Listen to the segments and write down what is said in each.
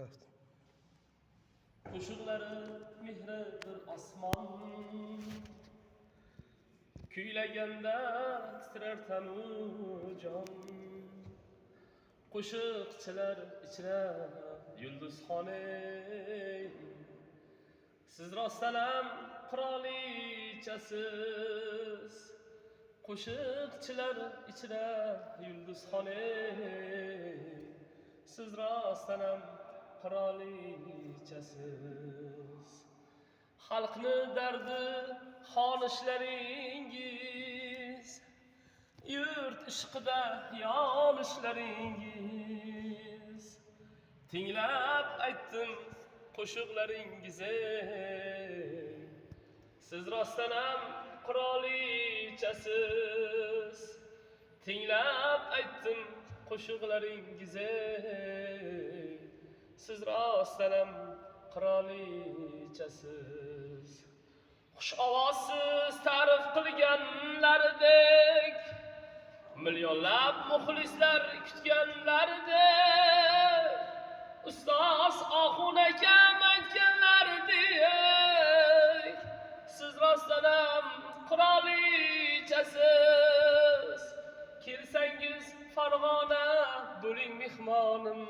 Raft. Qo'shiqlari mehridir osmon, kuylaganda titrar tanu jon. Qo'shiqchilar ichra yulduzxone, siz rostlanam qirolichasiz. Qo'shiqchilar ichra yulduzxone, siz rostlanam qirolichasiz. Xalqni dardi xolishlaringiz, yurt ishqida yonishlaringiz. Tinglab aytdim qo'shiqlaringizni, siz rostlanam qirolichasiz. Tinglab aytdim qo'shiqlaringizni, siz rostlanam qirolichasiz. Xush ovozsiz ta'rif qilganlardek, millionlab muxlislar kutganlardek, ustoz Oxun akam aytganlardek, siz rostlanam qirolichasiz. Kelsangiz Farg'ona bo'ling mehmonim,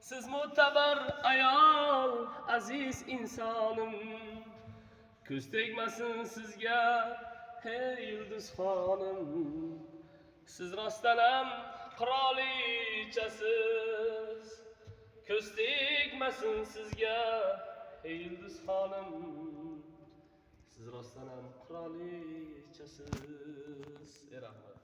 siz mo'tabar ayol, aziz insonim. Ko'z tegmasin sizga hey yulduzxonim, siz rostlanam qirolichasiz. Ko'z tegmasin sizga hey yulduzxonim, siz rostlanam qirolichasiz. Rahmat.